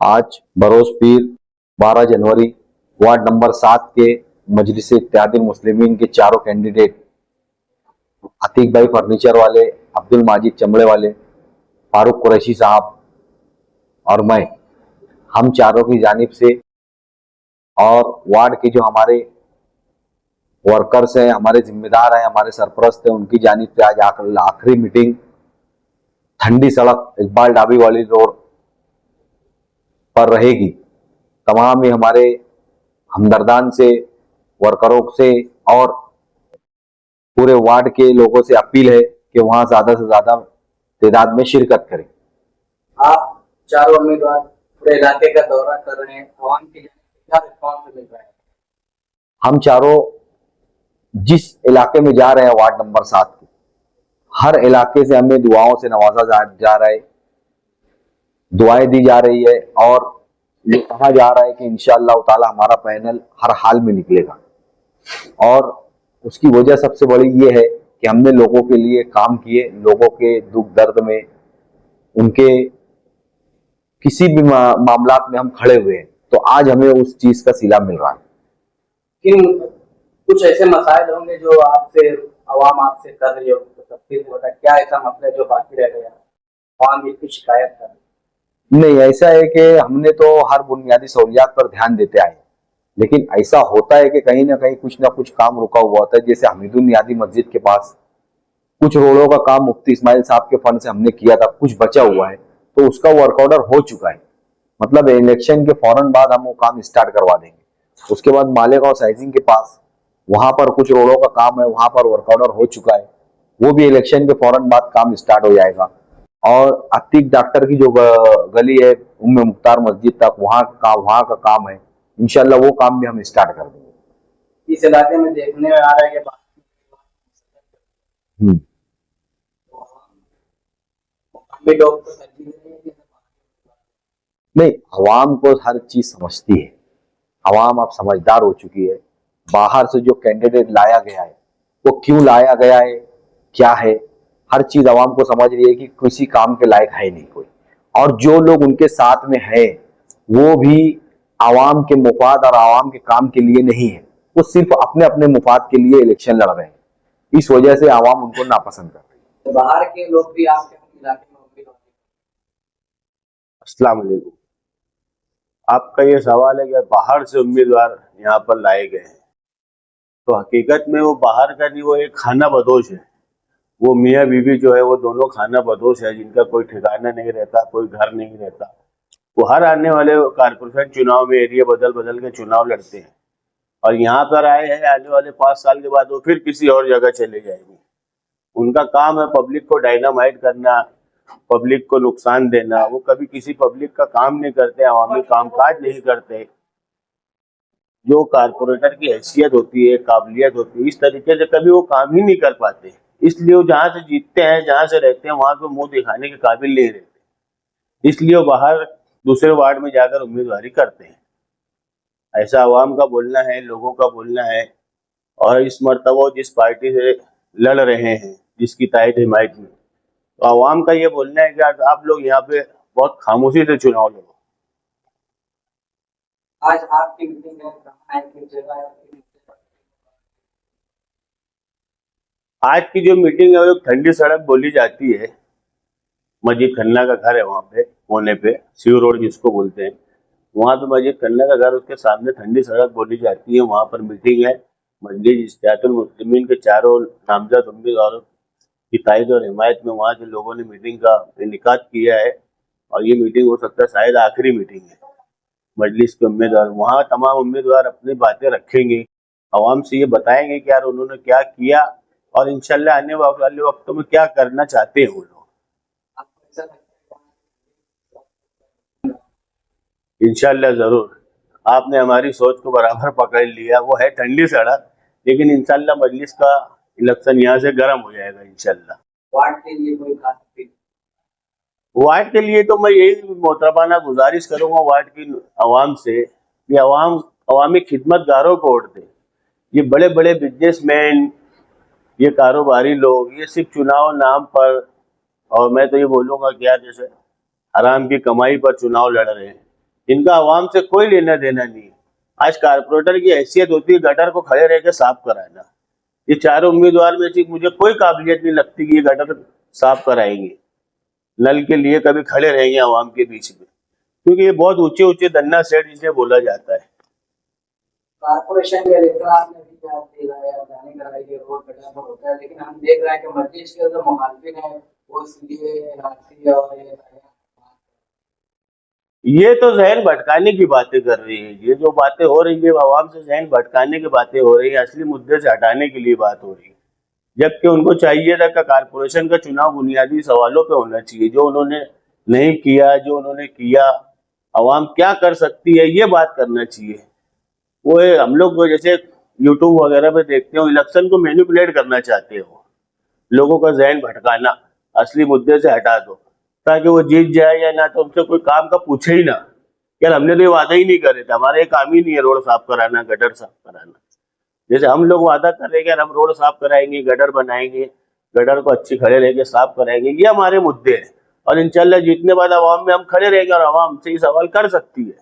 आज बरोज पीर 12 जनवरी ward number 7 के मजलिस इत्तेहादुल मुस्लिमीन के चारों कैंडिडेट अतीक भाई फर्नीचर वाले, अब्दुल माजिद चमड़े वाले, फारूक कुरैशी साहब और मैं, हम चारों की जानिब से और वार्ड के जो हमारे वर्कर्स हैं, हमारे जिम्मेदार हैं, हमारे सरपरस्त हैं, उनकी जानिब से आज आखिरी मीटिंग ठंडी सड़क इकबाल डाबी वाली रोड पर रहेगी। तमाम ही हमारे हमदर्दान से, वर्करों से और पूरे वार्ड के लोगों से अपील है कि वहां ज्यादा से ज्यादा तादाद में शिरकत करें। आप चारों उम्मीदवार पूरे इलाके का दौरा कर रहे हैं, आवाम की क्या रिस्पॉन्स मिल रहा है? हम चारों जिस इलाके में जा रहे हैं वार्ड नंबर 7 के, हर इलाके से हमें दुआओं से नवाजा जा रहा है, दुआएं दी जा रही है और ये कहा जा रहा है कि इंशाअल्लाह ताला हमारा पैनल हर हाल में निकलेगा। और उसकी वजह सबसे बड़ी ये है कि हमने लोगों के लिए काम किए, लोगों के दुख दर्द में, उनके किसी भी मामलात में हम खड़े हुए हैं, तो आज हमें उस चीज का सिला मिल रहा है। किन कुछ ऐसे मसाइल होंगे जो आपसे आवाम आपसे कर रही होगी, तो तफसील से बताएं, क्या ऐसा मसला है जो बाकी रह गया, आवाम की कुछ शिकायत कर? नहीं, ऐसा है कि हमने तो हर बुनियादी सहूलियात पर ध्यान देते आए, लेकिन ऐसा होता है कि कहीं ना कुछ काम रुका हुआ होता है। जैसे हमीदुल नियादी मस्जिद के पास कुछ रोडों का काम मुफ्ती इस्माइल साहब के फंड से हमने किया था, कुछ बचा हुआ है, तो उसका वर्क ऑर्डर हो चुका है। मतलब इलेक्शन के फौरन बाद हम वो काम स्टार्ट करवा देंगे। उसके बाद मालेगांव साइजिंग के पास वहां पर कुछ रोडों का काम है, वहां पर वर्क ऑर्डर हो चुका है, वो भी इलेक्शन के फौरन बाद काम स्टार्ट हो जाएगा। और अतीक डॉक्टर की जो गली है उम्मे मुख्तार मस्जिद तक, वहां का काम है, इंशाल्लाह वो काम भी हम स्टार्ट कर देंगे। इस इलाके में देखने में आ रहा है कि लोग तो तरजीह दे रहे हैं कि नहीं, अवाम को हर चीज समझती है, अवाम अब समझदार हो चुकी है। बाहर से जो कैंडिडेट लाया गया है वो क्यों लाया गया है, क्या है, हर चीज अवाम को समझ रही है कि किसी काम के लायक है नहीं कोई। और जो लोग उनके साथ में है वो भी आवाम के मुफाद और आवाम के काम के लिए नहीं है, वो सिर्फ अपने अपने मुफाद के लिए इलेक्शन लड़ रहे हैं। इस वजह से आवाम उनको नापसंद कर रही है। तो बाहर के लोग भी आपके इलाके में उम्मीदवार? अस्सलाम वालेकुम। आपका ये सवाल है कि बाहर से उम्मीदवार यहाँ पर लाए गए हैं, तो हकीकत में वो बाहर का नहीं, वो एक खाना बदोश है। वो मियाँ बीवी जो है वो दोनों खाना बदोश है, जिनका कोई ठिकाना नहीं रहता, कोई घर नहीं रहता। वो हर आने वाले कारपोरेशन चुनाव में एरिया बदल बदल के चुनाव लड़ते हैं, और यहाँ पर आए हैं, आने वाले 5 साल के बाद वो फिर किसी और जगह चले जाएंगे। उनका काम है पब्लिक को डायनामाइट करना, पब्लिक को नुकसान देना। वो कभी किसी पब्लिक का काम नहीं करते, अवामी कामकाज नहीं करते। जो कारपोरेटर की हैसियत होती है, काबिलियत होती है, इस तरीके से कभी वो काम ही नहीं कर पाते। इसलिए वो जहाँ से जीतते हैं, जहाँ से रहते हैं, वहां पे मुंह दिखाने के काबिल नहीं रहते। इसलिए वो बाहर दूसरे वार्ड में जाकर उम्मीदवारी करते हैं। ऐसा अवाम का बोलना है, लोगों का बोलना है। और इस मरतबा वो जिस पार्टी से लड़ रहे हैं, जिसकी तायद हिमायत में, तो अवाम का ये बोलना है कि आप लोग यहाँ पे बहुत खामोशी से चुनाव लड़ो। आज आपकी मीटिंग में कहाँ है, किस जगह है? आज की जो मीटिंग है वो ठंडी सड़क बोली जाती है। मजीद खन्ना का घर है वहाँ पे कोने पे, शिव रोड जिसको बोलते हैं, वहाँ पे मजीद खन्ना का घर, उसके सामने ठंडी सड़क बोली जाती है। वहाँ पर मीटिंग है। मजलिस इत्तेहादुल मुस्लिमीन के चारों नामजद उम्मीदवारों की तायद और हिमायत में वहाँ के लोगों ने मीटिंग का इनेकाद किया है। और ये मीटिंग हो सकता है शायद आखिरी मीटिंग है मजलिस के उम्मीदवार। वहाँ तमाम उम्मीदवार अपनी बातें रखेंगे, आवाम से ये बताएंगे कि यार उन्होंने क्या किया और इंशाल्लाह आने वाले वक्तों में क्या करना चाहते हैं वो लोग। इंशाल्लाह जरूर। आपने हमारी सोच को बराबर पकड़ लिया। वो है ठंडी सड़क, लेकिन इंशाल्लाह मजलिस का इलेक्शन यहाँ से गर्म हो जाएगा इंशाल्लाह। वार्ड के लिए कोई खास अपील? वार्ड के लिए तो मैं यही मोहतरमाना गुजारिश करूंगा वार्ड की आवाम से कि अवामी खिदमतगारों को वोट दें। ये बड़े बड़े बिजनेसमैन, ये कारोबारी लोग, ये सिर्फ चुनाव नाम पर, और मैं तो ये बोलूंगा कि यार जैसे हराम की कमाई पर चुनाव लड़ रहे हैं। इनका आवाम से कोई लेना देना नहीं है। आज कारपोरेटर की हैसियत होती है गटर को खड़े रह के साफ कराना। ये चारों उम्मीदवार में से मुझे कोई काबिलियत नहीं लगती कि ये गटर साफ कराएंगे, नल के लिए कभी खड़े रहेंगे आवाम के बीच में, क्योंकि ये बहुत ऊंचे ऊंचे धन्ना सेठ जिसे बोला जाता है। कारपोरेशन के इलेक्शन आपने भी याद दिलाया, जाने कराई के रोड कटना पर होता है, लेकिन हम देख रहे हैं कि मस्जिद के जो मुखालफिन है वो इसलिए एनआरसी और ये तो जहन भटकाने की बातें कर रही है। ये जो बातें हो रही है आवाम से जहन भटकाने की बातें हो रही है, असली मुद्दे से हटाने के लिए बात हो रही है। जबकि उनको चाहिए था कि कारपोरेशन का चुनाव बुनियादी सवालों पे होना चाहिए। जो उन्होंने नहीं किया, जो उन्होंने किया, आवाम क्या कर सकती है, ये बात करना चाहिए। वो हम लोग जैसे यूट्यूब वगैरह पे देखते हो, इलेक्शन को मैनिपुलेट करना चाहते हो, लोगों का जहन भटकाना, असली मुद्दे से हटा दो ताकि वो जीत जाए या ना, तो हमसे कोई काम का पूछे ही ना। यार हमने तो ये वादा ही नहीं करे थे, हमारा ये काम ही नहीं है रोड साफ कराना, गटर साफ कराना। जैसे हम लोग वादा कर रहे हैं कि हम रोड साफ कराएंगे, गटर बनाएंगे, गटर को अच्छी खड़े रह के साफ कराएंगे, ये हमारे मुद्दे हैं। और इंशाल्लाह जीतने बाद आवाम में हम खड़े रहेंगे और आवाम से ये सवाल कर सकती है।